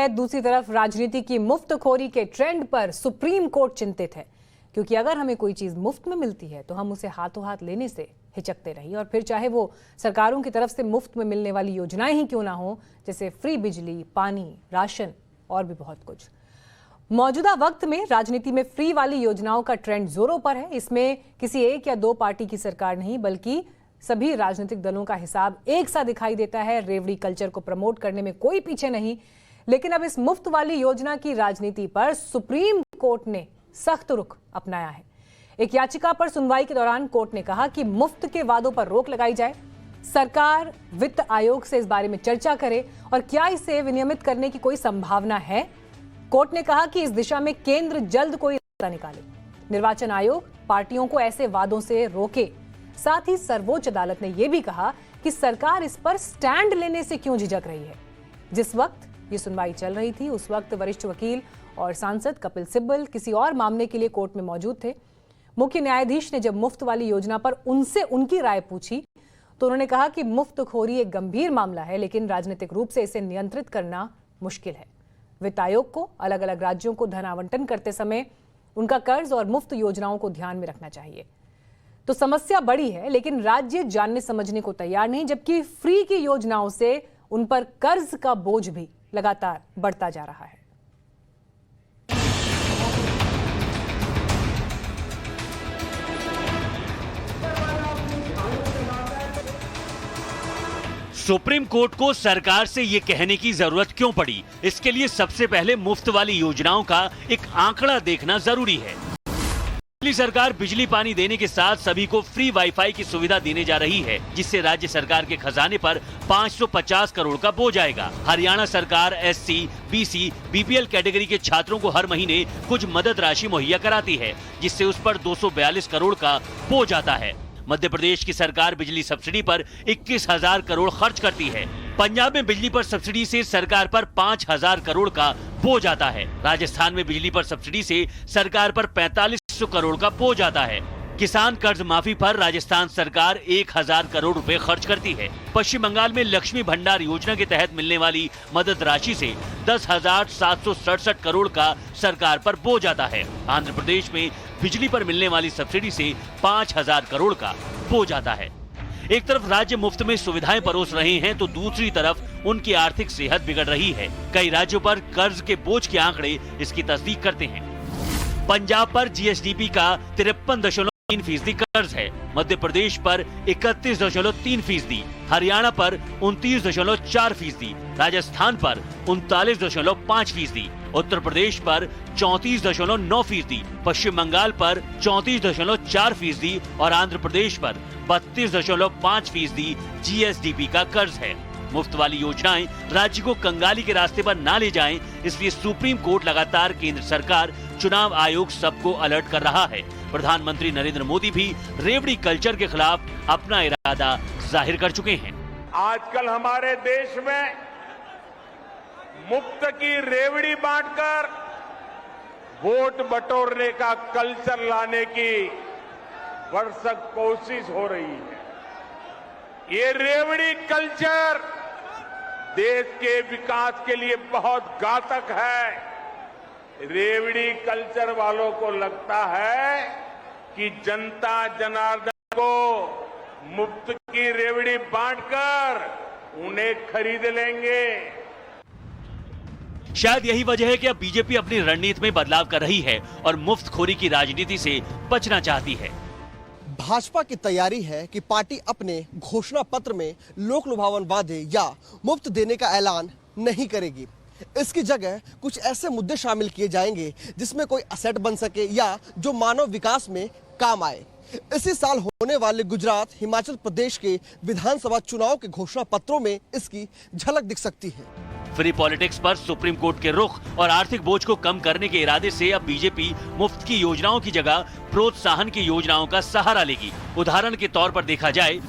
है, दूसरी तरफ राजनीति की मुफ्तखोरी के ट्रेंड पर सुप्रीम कोर्ट चिंतित है, क्योंकि अगर हमें कोई चीज मुफ्त में मिलती है तो हम उसे हाथों हाथ लेने से हिचकते रहिए, और फिर चाहे वो सरकारों की तरफ से मुफ्त में मिलने वाली योजनाएं ही क्यों ना हो, जैसे फ्री बिजली, पानी, राशन और भी बहुत कुछ। मौजूदा वक्त में राजनीति में फ्री वाली योजनाओं का ट्रेंड जोरों पर है। इसमें किसी एक या दो पार्टी की सरकार नहीं, बल्कि सभी राजनीतिक दलों का हिसाब एक सा दिखाई देता है। रेवड़ी कल्चर को प्रमोट करने में कोई पीछे नहीं, लेकिन अब इस मुफ्त वाली योजना की राजनीति पर सुप्रीम कोर्ट ने सख्त रुख अपनाया है। एक याचिका पर सुनवाई के दौरान कोर्ट ने कहा कि मुफ्त के वादों पर रोक लगाई जाए, सरकार वित्त आयोग से इस बारे में चर्चा करे और क्या इसे विनियमित करने की कोई संभावना है। कोर्ट ने कहा कि इस दिशा में केंद्र जल्द कोई रास्ता निकाले। निर्वाचन आयोग पार्टियों को ऐसे वादों से रोके। साथ ही सर्वोच्च अदालत ने यह भी कहा कि सरकार इस पर स्टैंड लेने से क्यों झिझक रही है। जिस वक्त ये सुनवाई चल रही थी उस वक्त वरिष्ठ वकील और सांसद कपिल सिब्बल किसी और मामले के लिए कोर्ट में मौजूद थे। मुख्य न्यायाधीश ने जब मुफ्त वाली योजना पर उनसे उनकी राय पूछी तो उन्होंने कहा कि मुफ्तखोरी एक गंभीर मामला है, लेकिन राजनीतिक रूप से इसे नियंत्रित करना मुश्किल है। वित्त आयोग को अलग अलग राज्यों को धन आवंटन करते समय उनका कर्ज और मुफ्त योजनाओं को ध्यान में रखना चाहिए। तो समस्या बड़ी है, लेकिन राज्य जानने समझने को तैयार नहीं, जबकि फ्री की योजनाओं से उन पर कर्ज का बोझ भी लगातार बढ़ता जा रहा है। सुप्रीम कोर्ट को सरकार से ये कहने की जरूरत क्यों पड़ी? इसके लिए सबसे पहले मुफ्त वाली योजनाओं का एक आंकड़ा देखना जरूरी है। दिल्ली सरकार बिजली पानी देने के साथ सभी को फ्री वाईफाई की सुविधा देने जा रही है, जिससे राज्य सरकार के खजाने पर 550 करोड़ का बोझ आएगा। हरियाणा सरकार एससी, बीसी, बीपीएल कैटेगरी के छात्रों को हर महीने कुछ मदद राशि मुहैया कराती है, जिससे उस पर 242 करोड़ का बोझ आता है। मध्य प्रदेश की सरकार बिजली सब्सिडी पर 21,000 करोड़ खर्च करती है। पंजाब में बिजली पर सब्सिडी से सरकार पर 5,000 करोड़ का बोझ आता है। राजस्थान में बिजली पर सब्सिडी से सरकार पर 4500 करोड़ का बोझ आता है। किसान कर्ज माफी पर राजस्थान सरकार 1,000 करोड़ रुपए खर्च करती है। पश्चिम बंगाल में लक्ष्मी भंडार योजना के तहत मिलने वाली मदद राशि से 10,767 करोड़ का सरकार पर बोझ आता है। आंध्र प्रदेश में बिजली पर मिलने वाली सब्सिडी से 5,000 करोड़ का बोझ आता है। एक तरफ राज्य मुफ्त में सुविधाएं परोस रहे हैं, तो दूसरी तरफ उनकी आर्थिक सेहत बिगड़ रही है। कई राज्यों पर कर्ज के बोझ के आंकड़े इसकी तस्दीक करते हैं। पंजाब पर जीएसडीपी का 53.3% कर्ज है। मध्य प्रदेश पर 31.3%, हरियाणा पर 29.4%, राजस्थान पर 39.5%, उत्तर प्रदेश पर 34.9%, पश्चिम बंगाल पर 34.4% और आंध्र प्रदेश पर 32.5% जीएसडीपी का कर्ज है। मुफ्त वाली योजनाएं राज्य को कंगाली के रास्ते पर ना ले जाएं, इसलिए सुप्रीम कोर्ट लगातार केंद्र सरकार, चुनाव आयोग सबको अलर्ट कर रहा है। प्रधानमंत्री नरेंद्र मोदी भी रेवड़ी कल्चर के खिलाफ अपना इरादा जाहिर कर चुके हैं। आजकल हमारे देश में मुफ्त की रेवड़ी बांटकर वोट बटोरने का कल्चर लाने की भरसक कोशिश हो रही है। ये रेवड़ी कल्चर देश के विकास के लिए बहुत घातक है। रेवड़ी कल्चर वालों को लगता है कि जनता जनार्दन को मुफ्त की रेवड़ी बांटकर उन्हें खरीद लेंगे। शायद यही वजह है कि अब बीजेपी अपनी रणनीति में बदलाव कर रही है और मुफ्तखोरी की राजनीति से बचना चाहती है। भाजपा की तैयारी है कि पार्टी अपने घोषणा पत्र में लोक लुभावन वादे या मुफ्त देने का ऐलान नहीं करेगी। इसकी जगह कुछ ऐसे मुद्दे शामिल किए जाएंगे जिसमें कोई असेट बन सके या जो मानव विकास में काम आए। इसी साल होने वाले गुजरात, हिमाचल प्रदेश के विधानसभा चुनाव के घोषणा पत्रों में इसकी झलक दिख सकती है। फ्री पॉलिटिक्स पर सुप्रीम कोर्ट के रुख और आर्थिक बोझ को कम करने के इरादे से अब बीजेपी मुफ्त की योजनाओं की जगह प्रोत्साहन की योजनाओं का सहारा लेगी। उदाहरण के तौर पर देखा जाए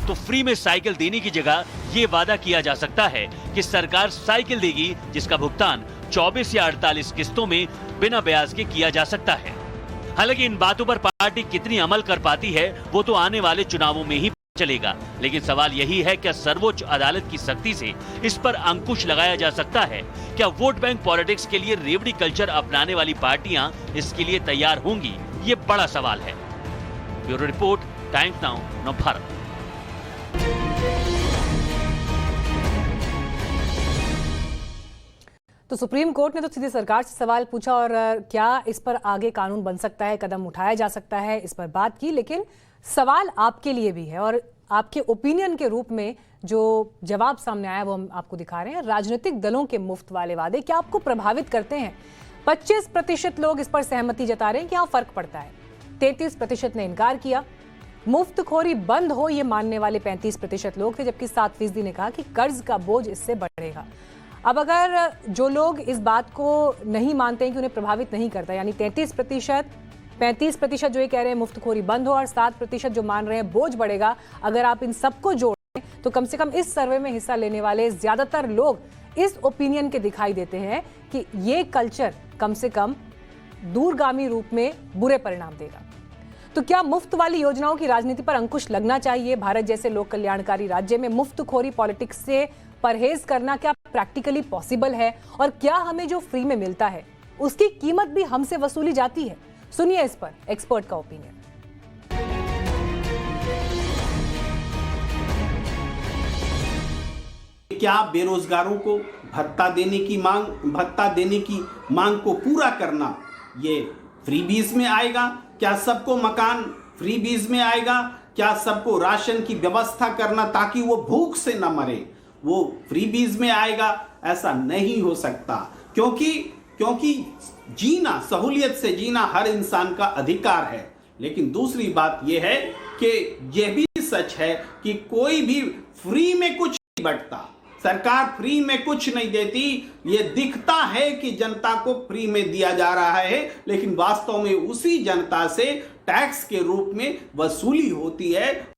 तो फ्री में साइकिल देने की जगह ये वादा किया जा सकता है कि सरकार साइकिल देगी, जिसका भुगतान 24 या 48 किस्तों में बिना ब्याज के किया जा सकता है। हालांकि इन बातों पर पार्टी कितनी अमल कर पाती है वो तो आने वाले चुनावों में ही चलेगा। लेकिन सवाल यही है, क्या सर्वोच्च अदालत की सख्ती से इस पर अंकुश लगाया जा सकता है? क्या वोट बैंक पॉलिटिक्स के लिए रेवड़ी कल्चर अपनाने वाली पार्टियां इसके लिए तैयार होंगी? ये बड़ा सवाल है। Bureau report, times now, Navbharat. तो सुप्रीम कोर्ट ने तो सीधे सरकार से सवाल पूछा और क्या इस पर आगे कानून बन सकता है, कदम उठाया जा सकता है, इस पर बात की। लेकिन सवाल आपके लिए भी है और आपके ओपिनियन के रूप में जो जवाब सामने आया वो हम आपको दिखा रहे हैं। राजनीतिक दलों के मुफ्त वाले वादे क्या आपको प्रभावित करते हैं? 25% लोग इस पर सहमति जता रहे हैं कि हाँ फर्क पड़ता है। 33% ने इनकार किया। मुफ्तखोरी बंद हो ये मानने वाले 35% लोग थे, जबकि 7% ने कहा कि कर्ज का बोझ इससे बढ़ेगा। अब अगर जो लोग इस बात को नहीं मानते हैं कि उन्हें प्रभावित नहीं करता, यानी 35% जो ये कह रहे हैं मुफ्तखोरी बंद हो और 7% जो मान रहे हैं बोझ बढ़ेगा, अगर आप इन सबको जोड़ें तो कम से कम इस सर्वे में हिस्सा लेने वाले ज्यादातर लोग इस ओपिनियन के दिखाई देते हैं कि ये कल्चर कम से कम दूरगामी रूप में बुरे परिणाम देगा। तो क्या मुफ्त वाली योजनाओं की राजनीति पर अंकुश लगना चाहिए? भारत जैसे लोक कल्याणकारी राज्य में मुफ्तखोरी पॉलिटिक्स से परहेज करना क्या प्रैक्टिकली पॉसिबल है? और क्या हमें जो फ्री में मिलता है उसकी कीमत भी हमसे वसूली जाती है? सुनिए इस पर एक्सपर्ट का ओपिनियन। क्या बेरोजगारों को भत्ता देने की मांग को पूरा करना ये फ्रीबीज में आएगा? क्या सबको मकान फ्रीबीज में आएगा? क्या सबको राशन की व्यवस्था करना ताकि वो भूख से न मरे, वो फ्रीबीज में आएगा? ऐसा नहीं हो सकता, क्योंकि जीना, सहूलियत से जीना हर इंसान का अधिकार है। लेकिन दूसरी बात यह है कि यह भी सच है कि कोई भी फ्री में कुछ नहीं बंटता। सरकार फ्री में कुछ नहीं देती। यह दिखता है कि जनता को फ्री में दिया जा रहा है, लेकिन वास्तव में उसी जनता से टैक्स के रूप में वसूली होती है